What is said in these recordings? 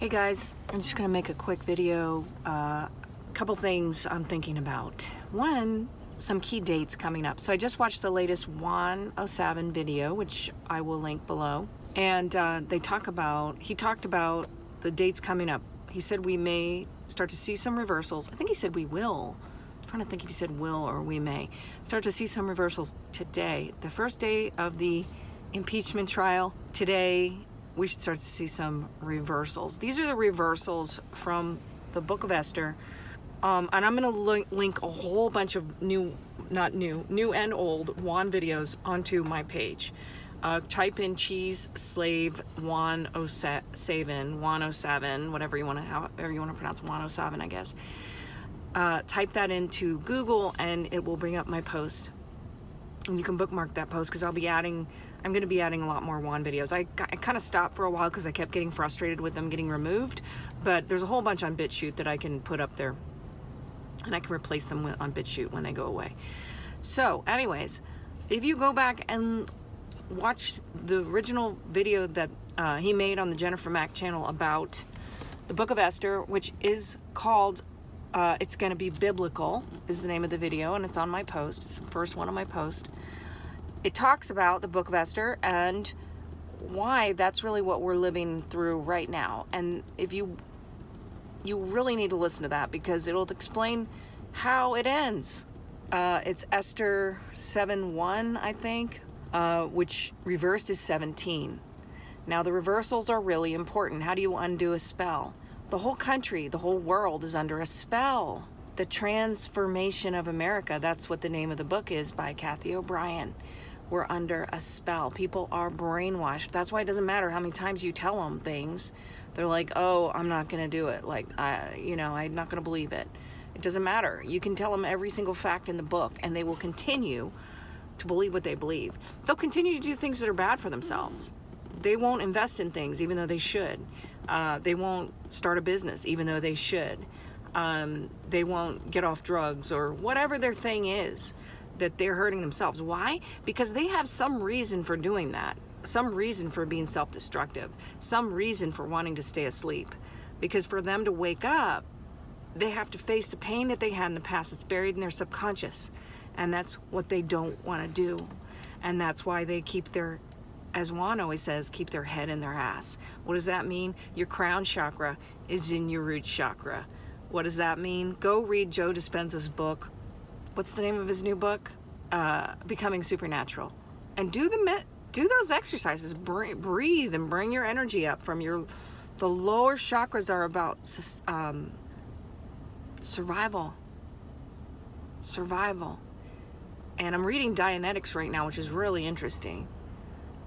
Hey guys, I'm just gonna make a quick video. Couple things I'm thinking about. One, some key dates coming up. So I just watched the latest Juan O Savin video, which I will link below. And he talked about the dates coming up. He said we may start to see some reversals. I think he said we will. I'm trying to think if he said will or we may start to see some reversals today. The first day of the impeachment trial today, we should start to see some reversals. These are the reversals from the Book of Esther. And I'm going to link a whole bunch of new and old Juan videos onto my page. Type in cheese slave Juan O Savin, whatever you want to pronounce Juan O Savin, I guess. Type that into Google and it will bring up my post. And you can bookmark that post because I'm going to be adding a lot more Juan videos. I kind of stopped for a while because I kept getting frustrated with them getting removed, but there's a whole bunch on BitChute that I can put up there, and I can replace them on BitChute when they go away. So anyways, if you go back and watch the original video that he made on the Jennifer Mack channel about the Book of Esther, which is called It's Gonna Be Biblical, is the name of the video, and it's on my post. It's the first one on my post. It talks about the Book of Esther and why that's really what we're living through right now. And if you really need to listen to that because it'll explain how it ends. It's Esther 7:1, I think, which reversed is 17. Now the reversals are really important. How do you undo a spell? The whole country, the whole world is under a spell. The Transformation of America, that's what the name of the book is, by Kathy O'Brien. We're under a spell. People are brainwashed. That's why it doesn't matter how many times you tell them things. They're like, oh, I'm not going to do it. Like, I'm not going to believe it. It doesn't matter. You can tell them every single fact in the book, and they will continue to believe what they believe. They'll continue to do things that are bad for themselves. They won't invest in things, even though they should. They won't start a business, even though they should. They won't get off drugs or whatever their thing is that they're hurting themselves. Why? Because they have some reason for doing that, some reason for being self-destructive, some reason for wanting to stay asleep. Because for them to wake up, they have to face the pain that they had in the past. It's buried in their subconscious, and that's what they don't want to do. And that's why they keep their, as Juan always says, keep their head in their ass. What does that mean? Your crown chakra is in your root chakra. What does that mean? Go read Joe Dispenza's book. What's the name of his new book? Becoming Supernatural. And do those exercises. Breathe and bring your energy up from the lower chakras are about survival. And I'm reading Dianetics right now, which is really interesting.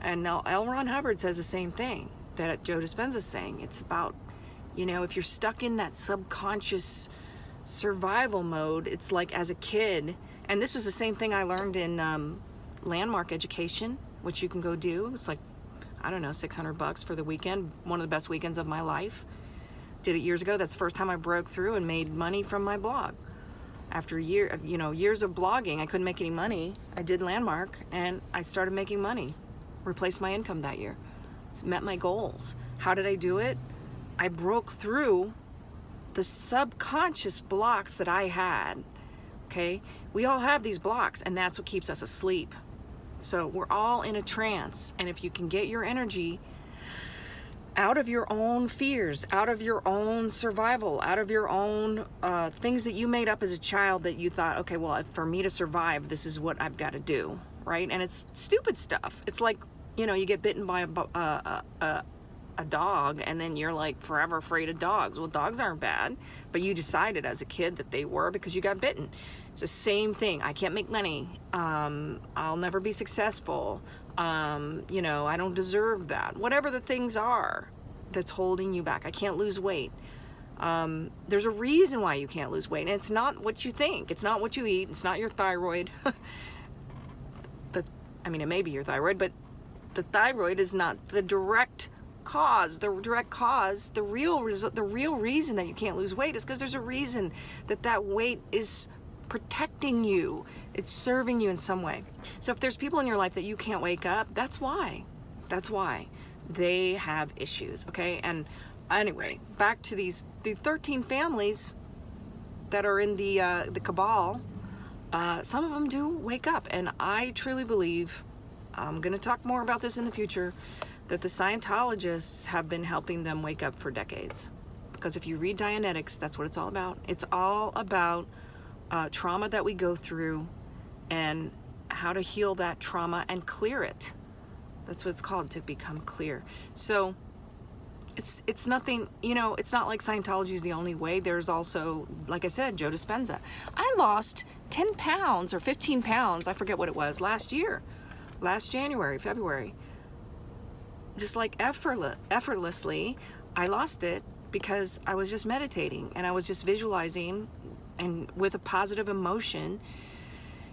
And now L. Ron Hubbard says the same thing that Joe Dispenza's saying. It's about, if you're stuck in that subconscious survival mode, it's like as a kid, and this was the same thing I learned in Landmark Education, which you can go do. It's like, I don't know, $600 for the weekend. One of the best weekends of my life. Did it years ago. That's the first time I broke through and made money from my blog. After years of blogging, I couldn't make any money. I did Landmark, and I started making money. Replaced my income that year. Met my goals. How did I do it? I broke through the subconscious blocks that I had. Okay? We all have these blocks, and that's what keeps us asleep. So we're all in a trance, and if you can get your energy out of your own fears, out of your own survival, out of your own things that you made up as a child that you thought, okay, well, for me to survive, this is what I've got to do, right? And it's stupid stuff. It's like, you get bitten by a dog, and then you're like forever afraid of dogs. Well, dogs aren't bad, but you decided as a kid that they were because you got bitten. It's the same thing. I can't make money. I'll never be successful. I don't deserve that. Whatever the things are that's holding you back. I can't lose weight. There's a reason why you can't lose weight, and it's not what you think. It's not what you eat. It's not your thyroid. It may be your thyroid, but the thyroid is not the direct cause. The real reason that you can't lose weight is because there's a reason that weight is protecting you. It's serving you in some way. So if there's people in your life that you can't wake up, that's why. They have issues, okay? And Anyway, back to the 13 families that are in the cabal. Some of them do wake up, and I truly believe, I'm going to talk more about this in the future, that the Scientologists have been helping them wake up for decades. Because if you read Dianetics, that's what it's all about. It's all about trauma that we go through and how to heal that trauma and clear it. That's what it's called, to become clear. So it's nothing, you know, it's not like Scientology is the only way. There's also, like I said, Joe Dispenza. I lost 10 pounds or 15 pounds, I forget what it was, last January, February. Just like effortlessly, I lost it because I was just meditating and I was just visualizing and with a positive emotion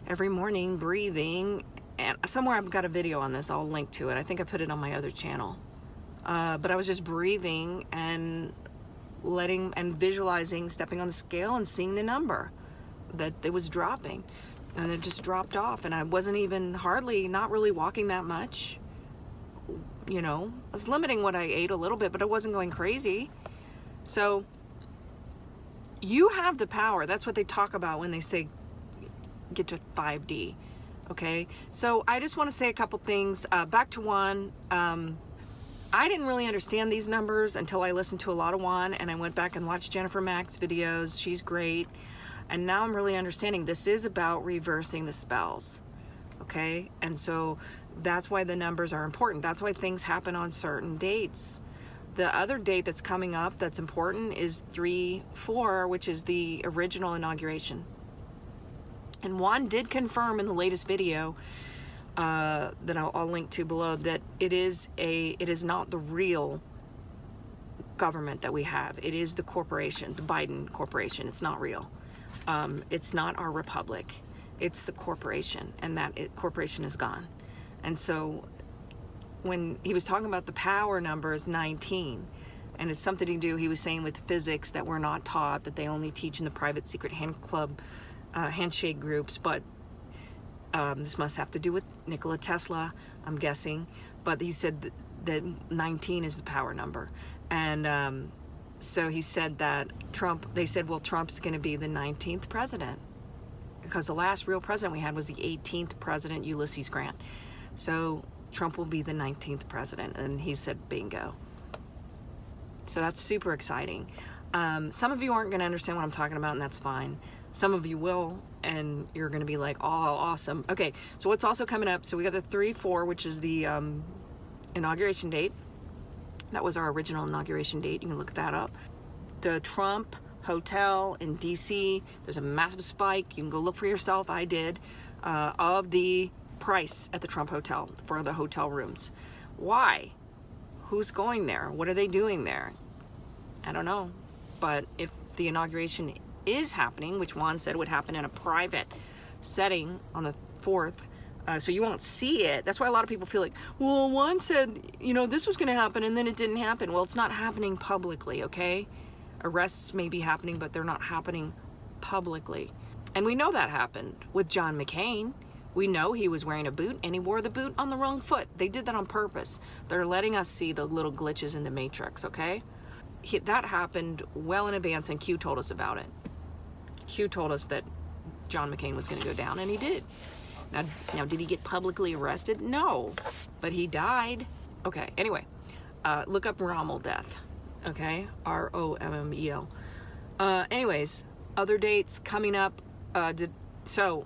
every morning, breathing. And somewhere I've got a video on this, I'll link to it. I think I put it on my other channel. But I was just breathing and letting and visualizing, stepping on the scale and seeing the number that it was dropping. And it just dropped off, and I wasn't even not really walking that much. You know, I was limiting what I ate a little bit, but I wasn't going crazy. So you have the power. That's what they talk about when they say get to 5D. Okay, so I just want to say a couple things. Back to Juan. I didn't really understand these numbers until I listened to a lot of Juan, and I went back and watched Jennifer Mack's videos. She's great. And now I'm really understanding this is about reversing the spells. Okay, and so that's why the numbers are important. That's why things happen on certain dates. The other date that's coming up that's important is 3/4, which is the original inauguration. And Juan did confirm in the latest video that I'll link to below that it is not the real government that we have. It is the corporation, the Biden corporation. It's not real. It's not our republic. It's the corporation, and corporation is gone. And so when he was talking about the power number is 19, and it's something to do, he was saying, with physics that we're not taught, that they only teach in the private secret handshake groups, but this must have to do with Nikola Tesla, I'm guessing. But he said that 19 is the power number. And so he said that they said, well, Trump's going to be the 19th president. Because the last real president we had was the 18th president, Ulysses Grant. So Trump will be the 19th president. And he said, bingo. So that's super exciting. Some of you aren't going to understand what I'm talking about, and that's fine. Some of you will, and you're going to be like, oh, awesome. Okay, so what's also coming up? So we got the 3/4, which is the inauguration date. That was our original inauguration date. You can look that up. The Trump Hotel in DC, there's a massive spike. You can go look for yourself. I did. Of the price at the Trump Hotel for the hotel rooms. Why? Who's going there? What are they doing there? I don't know. But if the inauguration is happening, which Juan said would happen in a private setting on the 4th, so you won't see it. That's why a lot of people feel like, well, Juan said, you know, this was going to happen and then it didn't happen. Well, it's not happening publicly, okay? Arrests may be happening, but they're not happening publicly. And we know that happened with John McCain. We know he was wearing a boot and he wore the boot on the wrong foot. They did that on purpose. They're letting us see the little glitches in the matrix, okay? That happened well in advance, and Q told us about it. Q told us that John McCain was going to go down, and he did. Now, did he get publicly arrested? No, but he died. Okay, anyway, look up Rommel death, okay? Rommel. Anyways, other dates coming up. So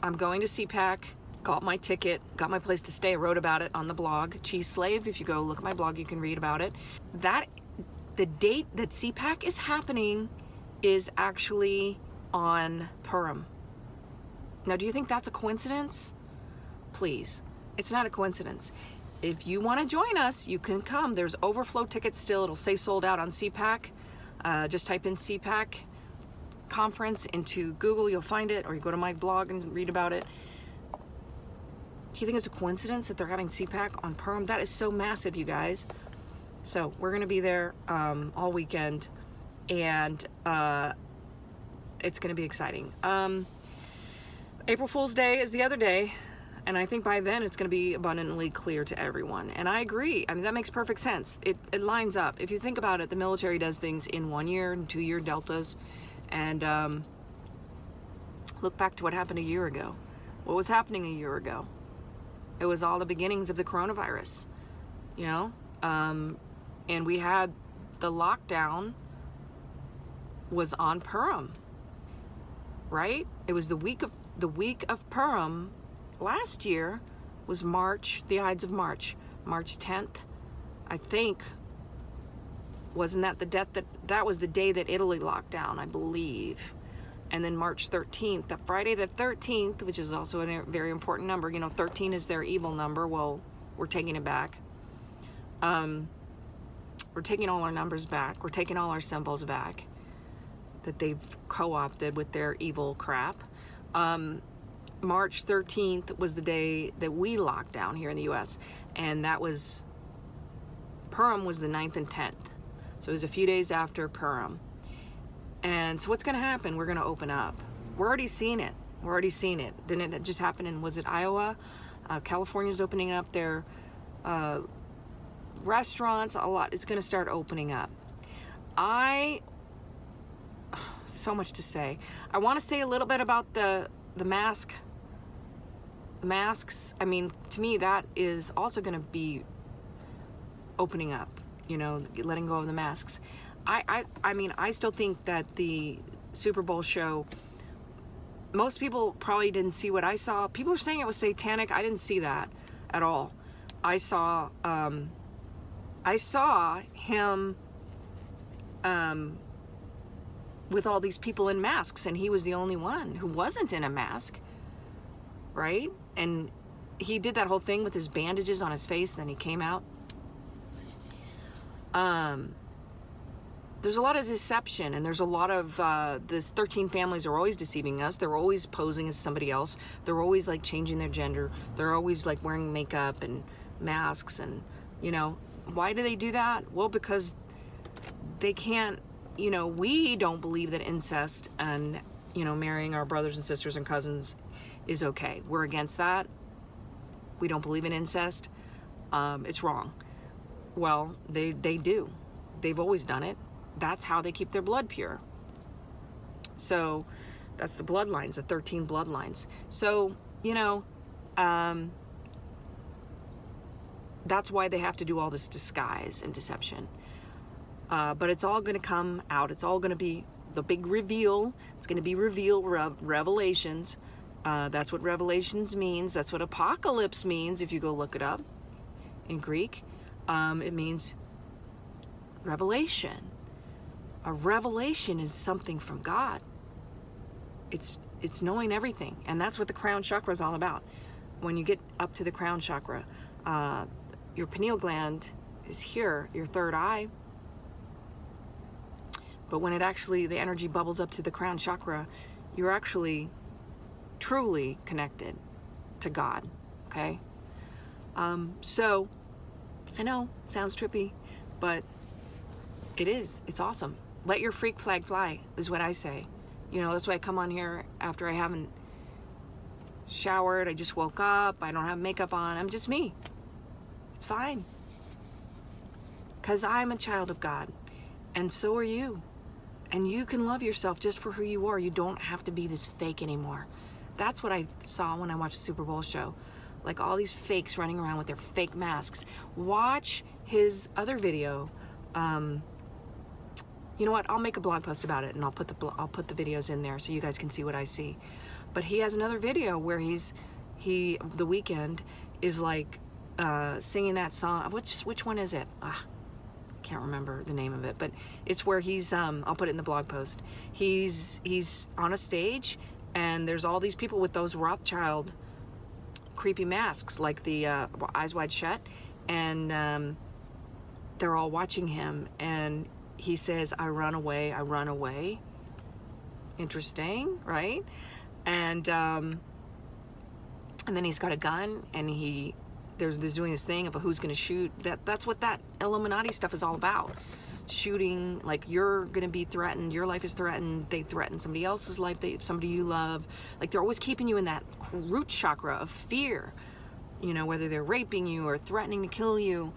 I'm going to CPAC, got my ticket, got my place to stay. I wrote about it on the blog, Cheese Slave. If you go look at my blog, you can read about it. The date that CPAC is happening is actually on Purim. Now, do you think that's a coincidence? Please, it's not a coincidence. If you want to join us, you can come. There's overflow tickets still. It'll say sold out on CPAC. Just type in CPAC conference into Google, you'll find it, or you go to my blog and read about it. Do you think it's a coincidence that they're having CPAC on Purim? That is so massive, you guys. So we're going to be there all weekend, and it's going to be exciting. April Fool's Day is the other day, And I think by then it's going to be abundantly clear to everyone. And I agree. I mean, that makes perfect sense. It lines up. If you think about it, the military does things in 1 year and 2 year deltas. And look back to what happened a year ago. What was happening a year ago? It was all the beginnings of the coronavirus, you know? And we had the lockdown was on Purim, right? It was the week of Purim. Last year was March, the Ides of March, March 10th, I think. Wasn't that the death that was the day that Italy locked down, I believe. And then March 13th, that Friday the 13th, which is also a very important number. You know, 13 is their evil number. Well, we're taking it back. We're taking all our numbers back. We're taking all our symbols back that they've co-opted with their evil crap. March 13th was the day that we locked down here in the US, and that was, Purim was the 9th and 10th. So it was a few days after Purim. And so what's going to happen? We're going to open up. We're already seeing it. We're already seeing it. Didn't it just happen in, was it Iowa? California's opening up their restaurants a lot. It's going to start opening up. So much to say. I want to say a little bit about the masks. I mean, to me, that is also going to be opening up, you know, letting go of the masks. I mean, I still think that the Super Bowl show, most people probably didn't see what I saw. People are saying it was satanic. I didn't see that at all. I saw him with all these people in masks, and he was the only one who wasn't in a mask, right? And he did that whole thing with his bandages on his face, then he came out. There's a lot of deception, and there's a lot of this 13 families are always deceiving us. They're always posing as somebody else. They're always like changing their gender. They're always like wearing makeup and masks, and you know, why do they do that? Well, because they can't, you know, we don't believe that incest and, you know, marrying our brothers and sisters and cousins is okay. We're against that. We don't believe in incest. It's wrong. Well, they do. They've always done it. That's how they keep their blood pure. So that's the bloodlines, the 13 bloodlines. So, you know, that's why they have to do all this disguise and deception. But it's all going to come out. It's all going to be the big reveal. It's going to be revelations. That's what revelations means. That's what apocalypse means. If you go look it up in Greek, it means revelation. A revelation is something from God. It's knowing everything, and that's what the crown chakra is all about. When you get up to the crown chakra, your pineal gland is here, your third eye. But when it actually, the energy bubbles up to the crown chakra, you're actually truly connected to God, okay? So, I know, it sounds trippy, but it is. It's awesome. Let your freak flag fly, is what I say. You know, that's why I come on here after I haven't showered. I just woke up. I don't have makeup on. I'm just me. It's fine. Because I'm a child of God. And so are you. And you can love yourself just for who you are. You don't have to be this fake anymore. That's what I saw when I watched the Super Bowl show. Like all these fakes running around with their fake masks. Watch his other video. You know what? I'll make a blog post about it, and I'll put the videos in there so you guys can see what I see. But he has another video where the Weeknd is like singing that song. Which one is it? Can't remember the name of it, but it's where he's I'll put it in the blog post. He's on a stage, and there's all these people with those Rothschild creepy masks, like the eyes wide shut, and they're all watching him, and he says, I run away, I run away. Interesting, right? And then he's got a gun, and there's doing this thing of who's going to shoot. That's what that Illuminati stuff is all about. shooting, like you're gonna be threatened, your life is threatened, they threaten somebody else's life, somebody you love. Like they're always keeping you in that root chakra of fear, you know, whether they're raping you or threatening to kill you.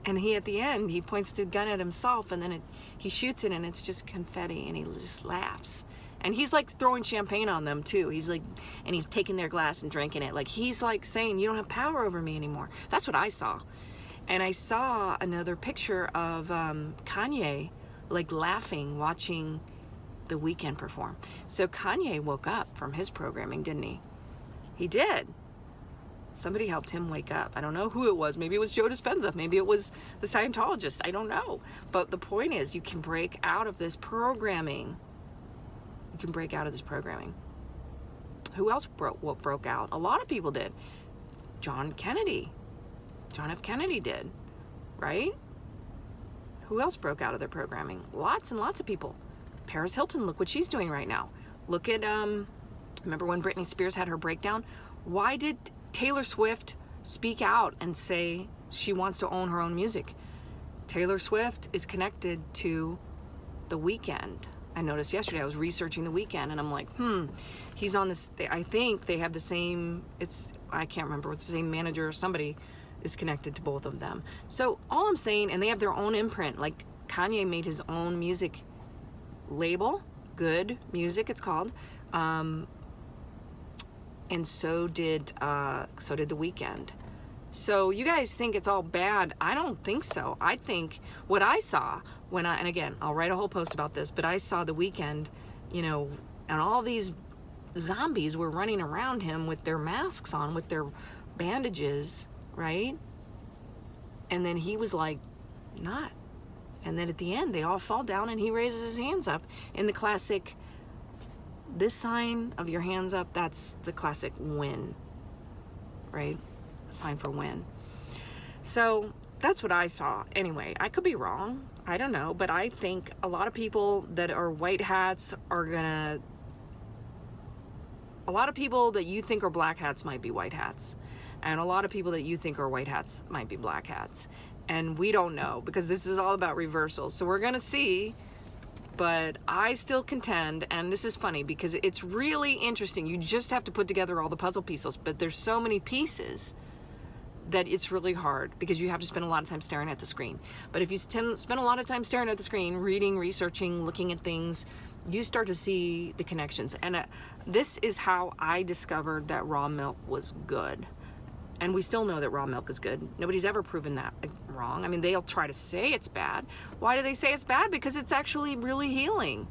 And he, at the end, he points the gun at himself, and then he shoots it, and it's just confetti, and he just laughs. And he's like throwing champagne on them too. He's like, and he's taking their glass and drinking it. Like he's like saying, you don't have power over me anymore. That's what I saw. And I saw another picture of Kanye like laughing, watching the Weeknd perform. So Kanye woke up from his programming, didn't he? He did. Somebody helped him wake up. I don't know who it was. Maybe it was Joe Dispenza. Maybe it was the Scientologist. I don't know. But the point is, you can break out of this programming. You can break out of this programming. Who else broke out? A lot of people did. John F. Kennedy did, right? Who else broke out of their programming? Lots and lots of people. Paris Hilton, look what she's doing right now. Look at, remember when Britney Spears had her breakdown? Why did Taylor Swift speak out and say she wants to own her own music? Taylor Swift is connected to the Weeknd. I noticed yesterday, I was researching the Weeknd, and I'm like, he's on this, I think they have the same, I can't remember, it's the same manager or somebody is connected to both of them. So all I'm saying, and they have their own imprint, like Kanye made his own music label, Good Music it's called, and so did the Weeknd. So you guys think it's all bad. I don't think so. I think what I saw and again, I'll write a whole post about this, but I saw the Weeknd, you know, and all these zombies were running around him with their masks on, with their bandages, right? And then he was like, not. And then at the end, they all fall down and he raises his hands up in the classic, this sign of your hands up, that's the classic win, right? Sign for win. So that's what I saw. Anyway, I could be wrong. I don't know. But I think a lot of people that are white hats are gonna, a lot of people that you think are black hats might be white hats. And a lot of people that you think are white hats might be black hats. And we don't know, because this is all about reversals. So we're gonna see. But I still contend, and this is funny because it's really interesting. You just have to put together all the puzzle pieces, but there's so many pieces that it's really hard because you have to spend a lot of time staring at the screen. But if you spend a lot of time staring at the screen, reading, researching, looking at things, you start to see the connections. And this is how I discovered that raw milk was good. And we still know that raw milk is good. Nobody's ever proven that wrong. I mean, they'll try to say it's bad. Why do they say it's bad? Because it's actually really healing.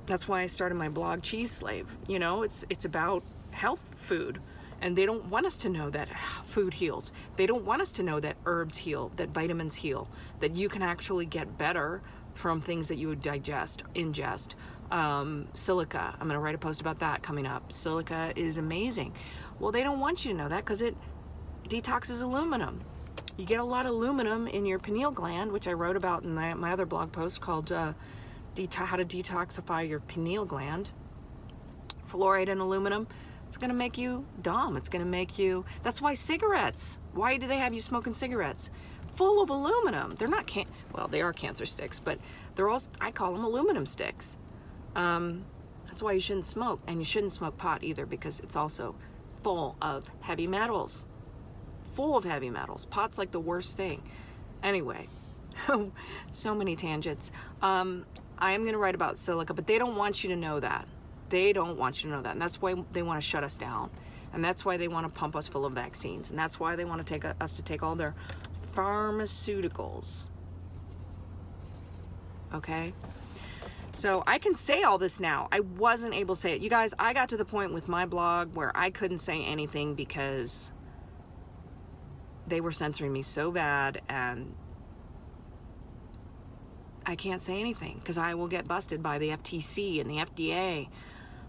That's why I started my blog, Cheese Slave. You know, it's about health food. And they don't want us to know that food heals. They don't want us to know that herbs heal, that vitamins heal, that you can actually get better from things that you would ingest. Silica, I'm gonna write a post about that coming up. Silica is amazing. Well, they don't want you to know that because it detoxes aluminum. You get a lot of aluminum in your pineal gland, which I wrote about in my other blog post called How to Detoxify Your Pineal Gland. Fluoride and aluminum, it's gonna make you dumb. It's gonna make you, that's why cigarettes, why do they have you smoking cigarettes? Full of aluminum. They're not, well, they are cancer sticks, but they're also, I call them aluminum sticks. That's why you shouldn't smoke, and you shouldn't smoke pot either because it's also full of heavy metals. Full of heavy metals. Pot's like the worst thing. Anyway, so many tangents. I am going to write about silica, but they don't want you to know that. They don't want you to know that. And that's why they want to shut us down. And that's why they want to pump us full of vaccines. And that's why they want to take us to take all their pharmaceuticals. Okay? So I can say all this now. I wasn't able to say it. You guys, I got to the point with my blog where I couldn't say anything because they were censoring me so bad, and I can't say anything because I will get busted by the FTC and the FDA,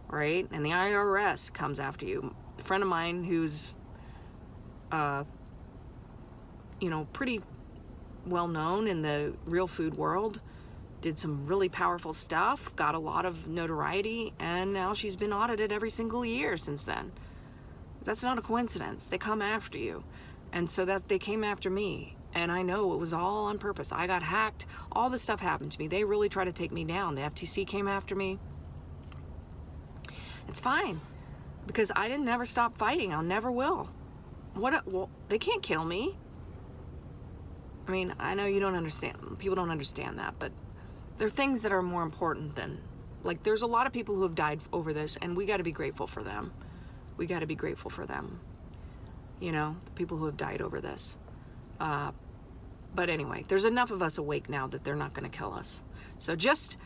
right? And the IRS comes after you. A friend of mine who's, pretty well known in the real food world, did some really powerful stuff, got a lot of notoriety, and now she's been audited every single year since then. That's not a coincidence. They come after you. And so that they came after me. And I know it was all on purpose. I got hacked. All this stuff happened to me. They really tried to take me down. The FTC came after me. It's fine, because I didn't never stop fighting. I'll never will. Well, they can't kill me. I mean, I know you don't understand. People don't understand that, but there are things that are more important than, like, there's a lot of people who have died over this, and we got to be grateful for them. We got to be grateful for them. You know, the people who have died over this. But anyway, there's enough of us awake now that they're not going to kill us. So just,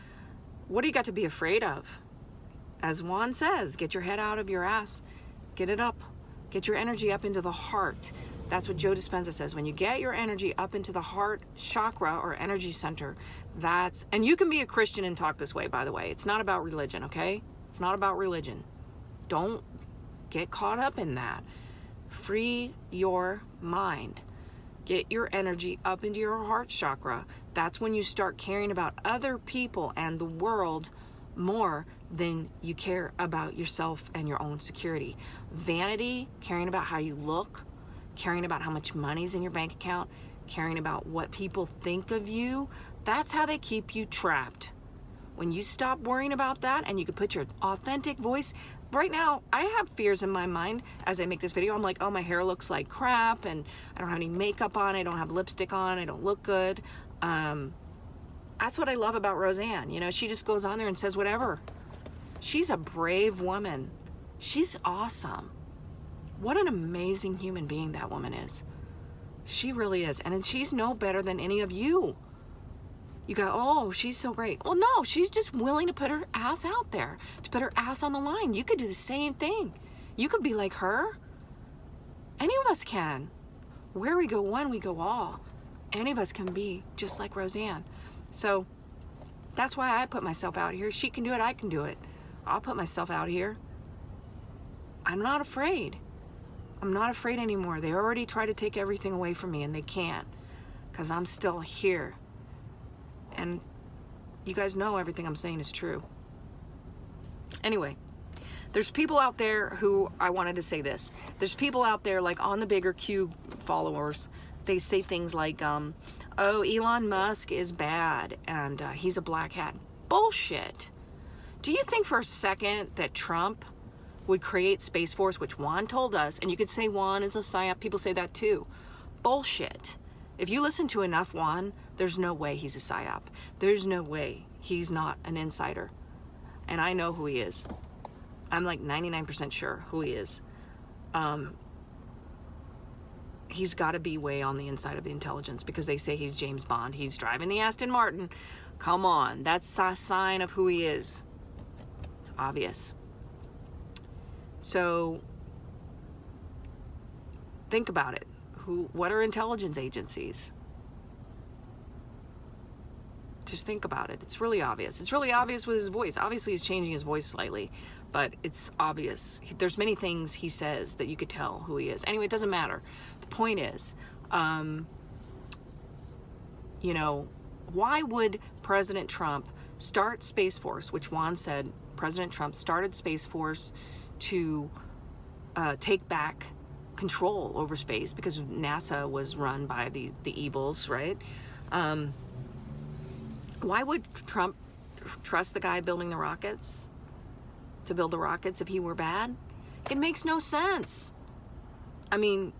what do you got to be afraid of? As Juan says, get your head out of your ass. Get it up. Get your energy up into the heart. That's what Joe Dispenza says. When you get your energy up into the heart chakra or energy center, and you can be a Christian and talk this way, by the way. It's not about religion, okay? It's not about religion. Don't get caught up in that. Free your mind. Get your energy up into your heart chakra. That's when you start caring about other people and the world more than you care about yourself and your own security. Vanity, caring about how you look, caring about how much money's in your bank account, caring about what people think of you, that's how they keep you trapped. When you stop worrying about that and you can put your authentic voice. Right now, I have fears in my mind as I make this video. I'm like, oh, my hair looks like crap, and I don't have any makeup on, I don't have lipstick on, I don't look good. That's what I love about Roseanne. You know, she just goes on there and says whatever. She's a brave woman. She's awesome. What an amazing human being that woman is. She really is. And she's no better than any of you. You go, oh, she's so great. Well, no, she's just willing to put her ass out there, to put her ass on the line. You could do the same thing. You could be like her. Any of us can. Where we go one, we go all. Any of us can be just like Roseanne. So that's why I put myself out here. She can do it, I can do it. I'll put myself out here. I'm not afraid. I'm not afraid anymore. They already try to take everything away from me, and they can't, because I'm still here. And you guys know everything I'm saying is true. Anyway, there's people out there who, I wanted to say this. There's people out there, like on the bigger Q followers, they say things like, oh, Elon Musk is bad, and he's a black hat. Bullshit. Do you think for a second that Trump would create Space Force, which Juan told us, and you could say Juan is a psyop, people say that too. Bullshit. If you listen to enough Juan, there's no way he's a psyop. There's no way he's not an insider. And I know who he is. I'm like 99% sure who he is. He's got to be way on the inside of the intelligence, because they say he's James Bond. He's driving the Aston Martin. Come on, that's a sign of who he is. It's obvious. So think about it. What are intelligence agencies? Just think about it. It's really obvious. It's really obvious with his voice. Obviously, he's changing his voice slightly, but it's obvious. There's many things he says that you could tell who he is. Anyway, it doesn't matter. The point is, you know, why would President Trump start Space Force, which Juan said President Trump started Space Force to take back control over space, because NASA was run by the evils, right? Why would Trump trust the guy building the rockets to build the rockets if he were bad? It makes no sense. I mean,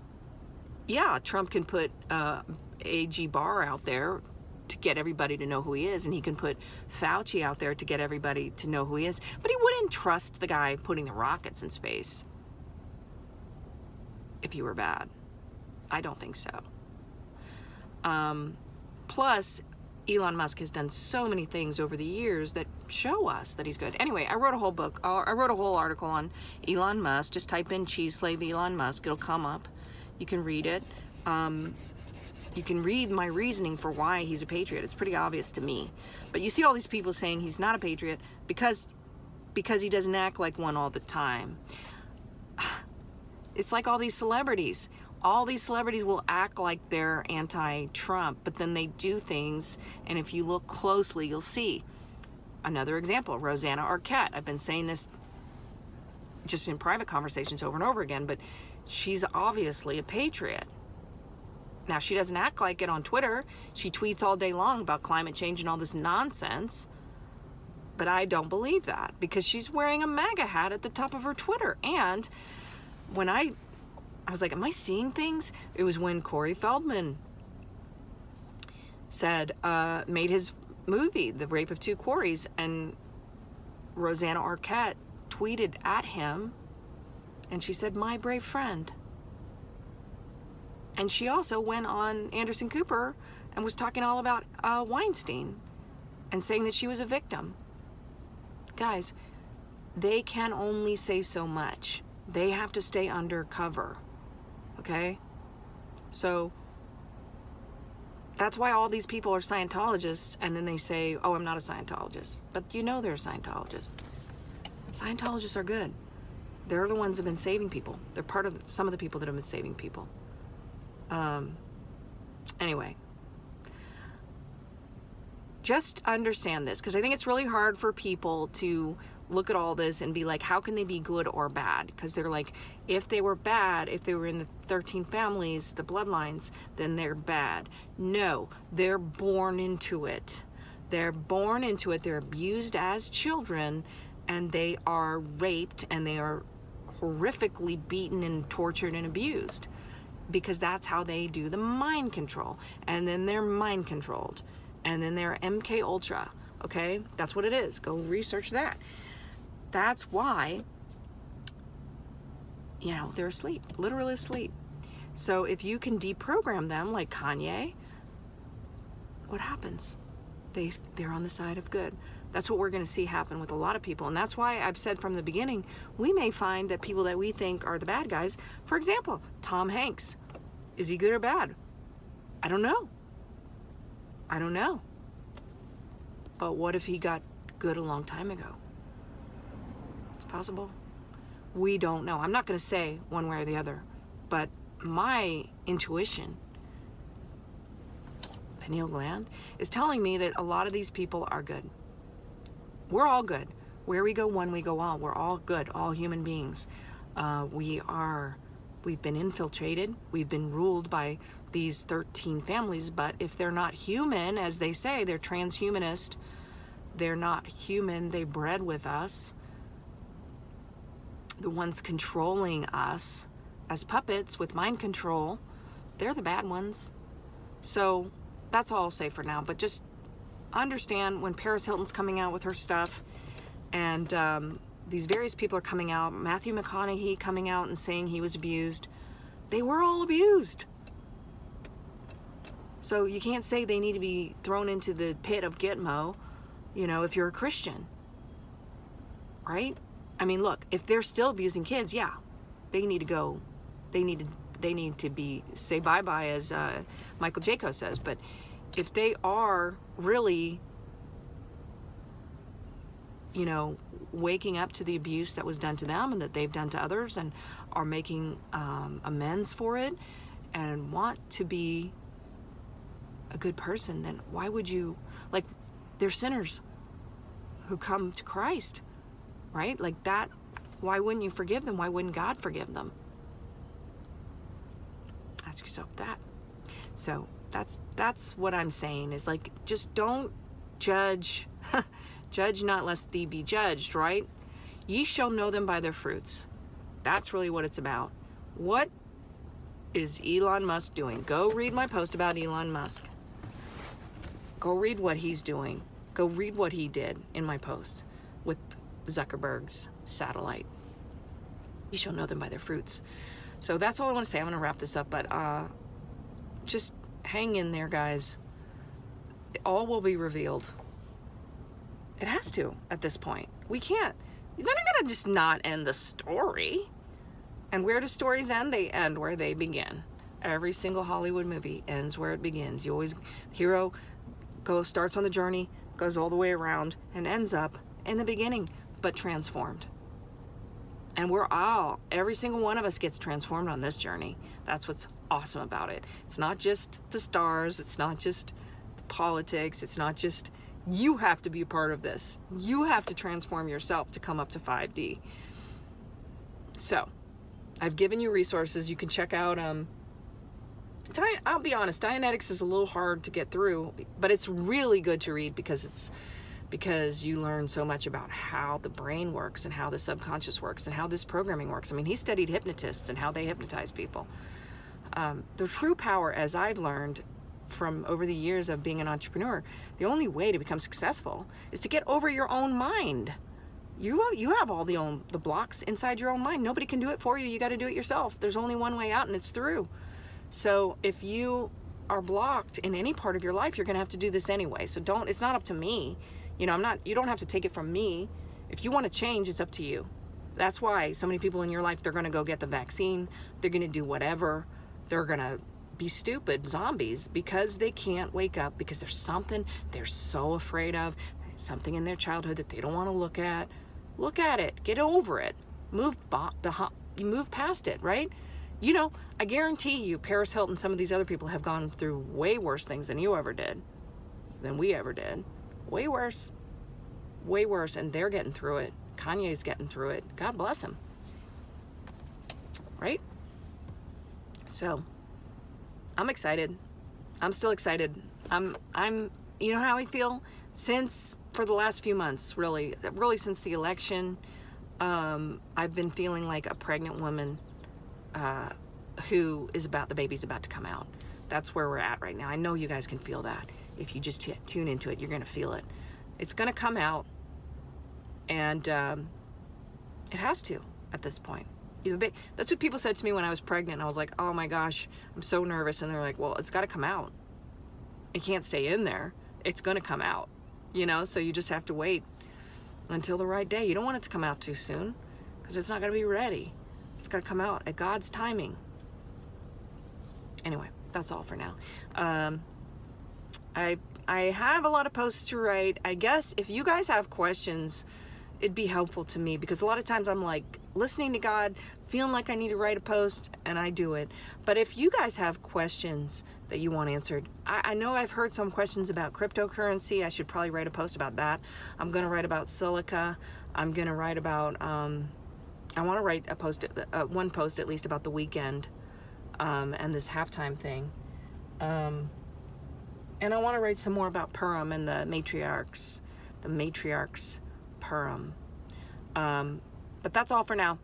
yeah, Trump can put A.G. Barr out there to get everybody to know who he is, and he can put Fauci out there to get everybody to know who he is, but he wouldn't trust the guy putting the rockets in space if he were bad. I don't think so. Plus, Elon Musk has done so many things over the years that show us that he's good. Anyway, I wrote a whole book. I wrote a whole article on Elon Musk. Just type in cheese slave Elon Musk. It'll come up. You can read it. You can read my reasoning for why he's a patriot. It's pretty obvious to me. But you see all these people saying he's not a patriot because he doesn't act like one all the time. It's like all these celebrities. All these celebrities will act like they're anti-Trump, but then they do things, and if you look closely, you'll see. Another example, Rosanna Arquette. I've been saying this just in private conversations over and over again, but she's obviously a patriot. Now, she doesn't act like it on Twitter. She tweets all day long about climate change and all this nonsense. But I don't believe that, because she's wearing a MAGA hat at the top of her Twitter. And when I was like, am I seeing things? It was when Corey Feldman said, made his movie, The Rape of Two Corys, and Rosanna Arquette tweeted at him, and she said, my brave friend. And she also went on Anderson Cooper and was talking all about Weinstein and saying that she was a victim. Guys, they can only say so much. They have to stay undercover, okay? So that's why all these people are Scientologists, and then they say, oh, I'm not a Scientologist. But you know they're a Scientologist. Scientologists are good. They're the ones that have been saving people. They're part of some of the people that have been saving people. Anyway, just understand this, because I think it's really hard for people to look at all this and be like, how can they be good or bad? Because they're like, if they were bad, if they were in the 13 families, the bloodlines, then they're bad. No, they're born into it. They're born into it. They're abused as children, and they are raped, and they are horrifically beaten and tortured and abused, because that's how they do the mind control. And then they're mind controlled, and then they're MK Ultra. Okay, that's what it is. Go research that. That's why, you know, they're asleep, literally asleep. So if you can deprogram them like Kanye, what happens? They're on the side of good. That's what we're going to see happen with a lot of people. And that's why I've said from the beginning, we may find that people that we think are the bad guys, for example, Tom Hanks, is he good or bad? I don't know. I don't know. But what if he got good a long time ago? It's possible. We don't know. I'm not going to say one way or the other, but my intuition, pineal gland, is telling me that a lot of these people are good. We're all good. Where we go one, we go all. We're all good, all human beings. We've been infiltrated. We've been ruled by these 13 families, but if they're not human, as they say, they're transhumanist, they're not human, they bred with us. The ones controlling us as puppets with mind control, they're the bad ones. So that's all I'll say for now, but just understand when Paris Hilton's coming out with her stuff, and these various people are coming out, Matthew McConaughey coming out and saying he was abused. They were all abused. So you can't say they need to be thrown into the pit of Gitmo, you know, if you're a Christian, right? I mean, look, if they're still abusing kids, yeah, they need to go. They need to be, say bye-bye, as Michael Jaco says. But if they are really, you know, waking up to the abuse that was done to them and that they've done to others, and are making amends for it, and want to be a good person, then why would you, like, they're sinners who come to Christ, right? Like that, why wouldn't you forgive them? Why wouldn't God forgive them? Ask yourself that. So that's what I'm saying, is like, just don't judge. Judge not lest thee be judged, right? Ye shall know them by their fruits. That's really what it's about. What is Elon Musk doing? Go read my post about Elon Musk. Go read what he's doing. Go read what he did in my post with Zuckerberg's satellite. You shall know them by their fruits. So that's all I want to say. I'm going to wrap this up, but just hang in there, guys. All will be revealed. It has to at this point. We can't. They're not going to just not end the story. And where do stories end? They end where they begin. Every single Hollywood movie ends where it begins. You always, hero starts on the journey, goes all the way around, and ends up in the beginning, but transformed. And every single one of us gets transformed on this journey. That's what's awesome about it. It's not just the stars. It's not just the politics. It's not just, you have to be a part of this. You have to transform yourself to come up to 5D. So, I've given you resources. You can check out I'll be honest, Dianetics is a little hard to get through, but it's really good to read because you learn so much about how the brain works and how the subconscious works and how this programming works. I mean, he studied hypnotists and how they hypnotize people. The true power, as I've learned from over the years of being an entrepreneur, the only way to become successful is to get over your own mind. You have all the blocks inside your own mind. Nobody can do it for you. You got to do it yourself. There's only one way out, and it's through. So if you are blocked in any part of your life, you're going to have to do this anyway. So it's not up to me. You don't have to take it from me. If you want to change, it's up to you. That's why so many people in your life, they're going to go get the vaccine. They're going to do whatever. They're going to be stupid zombies because they can't wake up, because there's something they're so afraid of, something in their childhood that they don't want to look at. Look at it. Get over it. Move past it, right? I guarantee you Paris Hilton, some of these other people have gone through way worse things than you ever did, than we ever did. Way worse, and they're getting through it. Kanye's getting through it. God bless him. Right? So, I'm excited. I'm still excited. You know how I feel? For the last few months, really since the election, I've been feeling like a pregnant woman who is the baby's about to come out. That's where we're at right now. I know you guys can feel that. If you just tune into it, you're going to feel it. It's going to come out, and it has to at this point. That's what people said to me when I was pregnant. I was like, oh my gosh, I'm so nervous. And they're like, well, it's got to come out. It can't stay in there. It's going to come out, so you just have to wait until the right day. You don't want it to come out too soon because it's not going to be ready. It's got to come out at God's timing. Anyway, that's all for now. I have a lot of posts to write. I guess if you guys have questions, it'd be helpful to me, because a lot of times I'm like listening to God, feeling like I need to write a post, and I do it. But if you guys have questions that you want answered, I know I've heard some questions about cryptocurrency. I should probably write a post about that. I'm going to write about silica. I'm going to write about, I want to write one post at least about the Weeknd and this halftime thing. And I want to write some more about Purim and the matriarchs Purim. But that's all for now.